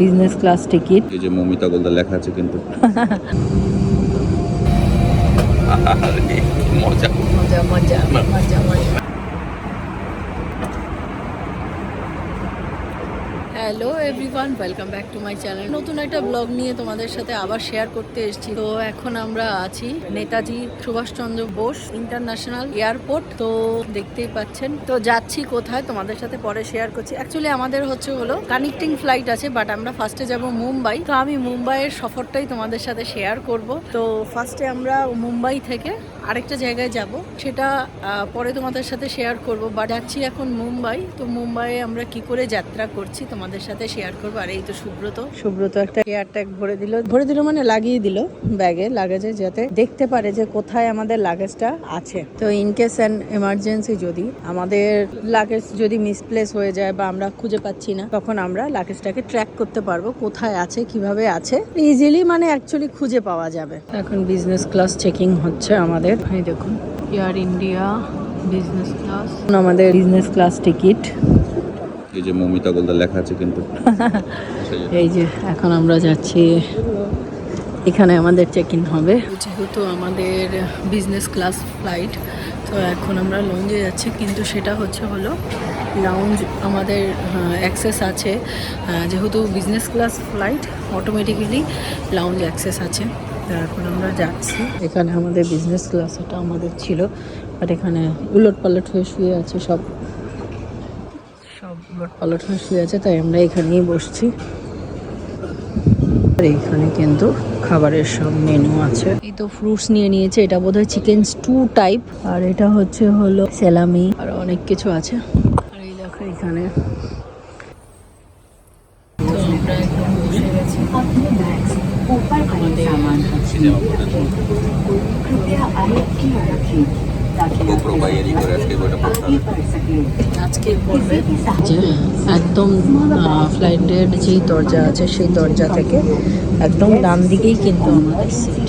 Business class ticket. এই যে মমিতা গোলদা লেখা আছে কিন্তু মজা মজা মজা মজা মজা। Hello everyone, welcome back to my channel. নতুন একটা ব্লগ নিয়ে তোমাদের সাথে আবার শেয়ার করতে এসেছি। তো এখন আমরা আছি নেতাজি সুভাষচন্দ্র বোস ইন্টারন্যাশনাল এয়ারপোর্ট। তো দেখতেই পাচ্ছেন, তো যাচ্ছি কোথায় তোমাদের সাথে পরে শেয়ার করছি। অ্যাকচুয়ালি আমাদের হলো কানেক্টিং ফ্লাইট আছে, বাট আমরা ফার্স্টে যাব মুম্বাই। তো আমি মুম্বাইয়ের সফরটাই তোমাদের সাথে শেয়ার করব। তো ফার্স্টে আমরা মুম্বাই থেকে আরেকটা জায়গায় যাব, সেটা পরে তোমাদের সাথে শেয়ার করব। বাট যাচ্ছি এখন মুম্বাই। তো মুম্বাইয়ে আমরা কি করে যাত্রা করছি তোমাদের সাথে শেয়ার করবো। আর এই তো সুব্রত একটা এয়ার ট্যাগ ভরে দিল মানে লাগিয়ে দিল ব্যাগে, লাগেজে, যাতে দেখতে পারে যে কোথায় আমাদের লাগেজটা আছে। তো ইন কেস অ্যান এমার্জেন্সি যদি আমাদের লাগেজ যদি মিসপ্লেস হয়ে যায় বা আমরা খুঁজে পাচ্ছি না, তখন আমরা লাগেজটাকে ট্র্যাক করতে পারবো কোথায় আছে, কিভাবে আছে, ইজিলি মানে অ্যাকচুয়ালি খুঁজে পাওয়া যাবে। এখন বিজনেস ক্লাস চেকিং হচ্ছে আমাদের। এই দেখুন, এয়ার ইন্ডিয়া বিজনেস ক্লাস, আমাদের বিজনেস ক্লাস টিকিট। এই যে মমিতা গোলদা লেখা আছে কিন্তু এই যে এখন আমরা যাচ্ছি, এখানে আমাদের চেক ইন হবে। যেহেতু আমাদের বিজনেস ক্লাস ফ্লাইট, তো এখন আমরা লঞ্চে যাচ্ছি, কিন্তু সেটা হলো লাউঞ্জ আমাদের অ্যাক্সেস আছে। যেহেতু business class flight, automatically lounge access আছে। এখন আমরা যাচ্ছি, এখানে আমাদের বিজনেস ক্লাস এটা আমাদের ছিল, বাট এখানে উলট পালট হয়ে শুয়ে আছে, সব উলট পালট হয়ে শুয়ে আছে, তাই আমরা এখানেই বসছি। আর এইখানে কিন্তু খাবারের সব মেনু আছে। এই তো ফ্রুটস নিয়ে নিয়েছে, এটা বোধহয় চিকেন স্টু টাইপ, আর এটা হলো স্যালামি, আর অনেক কিছু আছে। আর এই দেখো এখানে তো আমরা একদম বসে গেছি। আজকে পড়বে যে একদম ফ্লাইটের যেই দরজা আছে সেই দরজা থেকে একদম ডান দিকেই কিন্তু আমাদের সিট।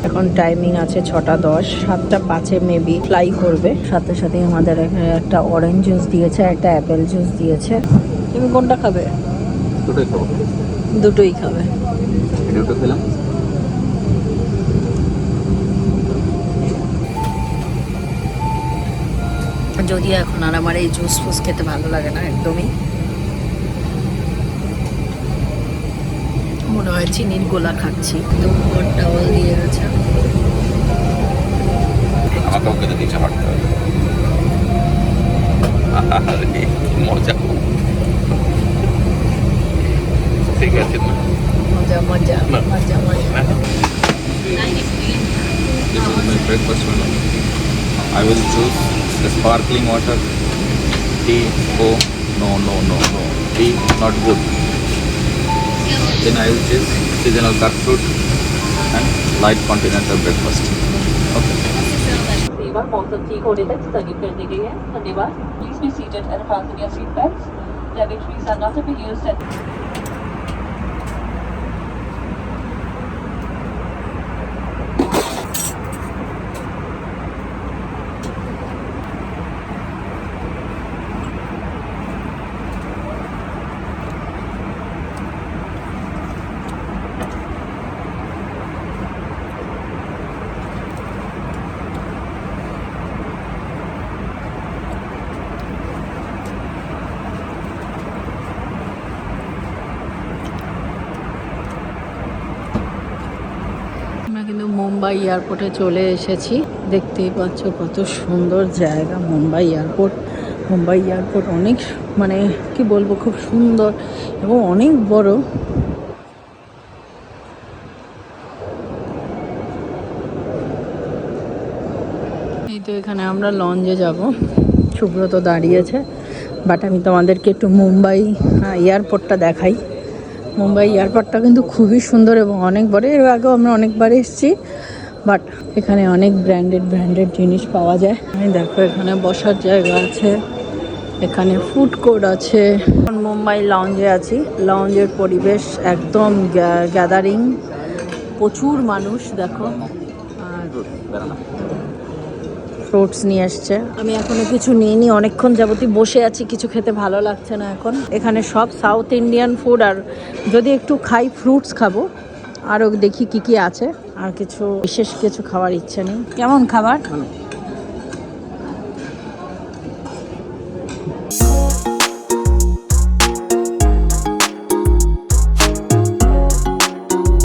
এখন টাইমিং আছে 6:10, 7:05 মেবি ফ্লাই করবে। সাথে সাথে আমাদের একটা অরেঞ্জ জুস দিয়েছে, একটা অ্যাপেল জুস দিয়েছে। তুমি কোনটা খাবে? দুটোই খাবো। দুটোই খাবে। দুটো খেলাম। যদি এখন আর আমার এই জুস ফুস খেতে ভালো লাগে না একদমই, মনে হয় চিনির গোলা খাচ্ছি। তো টাওয়াল দিয়ে গেছে, আমাকেও খেতে দিচ্ছে, হাঁটতে হবে। মজা, ঠিক আছে। মজা মজা মজা মজা। This is my breakfast menu. I will choose the sparkling water. Tea, oh, no. Tea, not good. Then I will choose seasonal cut fruit and light continental breakfast. Okay. सेवा मौसम ठीक होने तक स्थगित कर दी गई है। धन्यवाद। Please be seated and fasten your seat belts. Lavatories are not to be used at আমরা কিন্তু মুম্বাই এয়ারপোর্টে চলে এসেছি। দেখতেই পাচ্ছ কত সুন্দর জায়গা মুম্বাই এয়ারপোর্ট। মুম্বাই এয়ারপোর্ট অনেক মানে কি বলবো, খুব সুন্দর এবং অনেক বড়। এই তো এখানে আমরা লঞ্চে যাব, সুব্রত দাঁড়িয়েছে। বাট আমি তোমাদেরকে একটু মুম্বাই এয়ারপোর্টটা দেখাই। মুম্বাই এয়ারপোর্টটা কিন্তু খুবই সুন্দর এবং অনেক বড়। এর আগেও আমরা অনেকবার এসেছি, বাট এখানে অনেক ব্র্যান্ডেড জিনিস পাওয়া যায়। আমি দেখো এখানে বসার জায়গা আছে, এখানে ফুড কোর্ট আছে। এখন মুম্বাই লঞ্চে আছি। লঞ্চের পরিবেশ একদম গ্যাদারিং, প্রচুর মানুষ দেখো। আর ফ্রুটস নিয়ে এসছে। আমি এখনো কিছু নিইনি, অনেকক্ষণ যাবতই বসে আছি, কিছু খেতে ভালো লাগছে না এখন। এখানে সব সাউথ ইন্ডিয়ান ফুড, আর যদি একটু খাই ফ্রুটস খাবো। আরও দেখি কি কি আছে, আর কিছু বিশেষ কিছু খাওয়ার ইচ্ছে নেই। কেমন খাবার?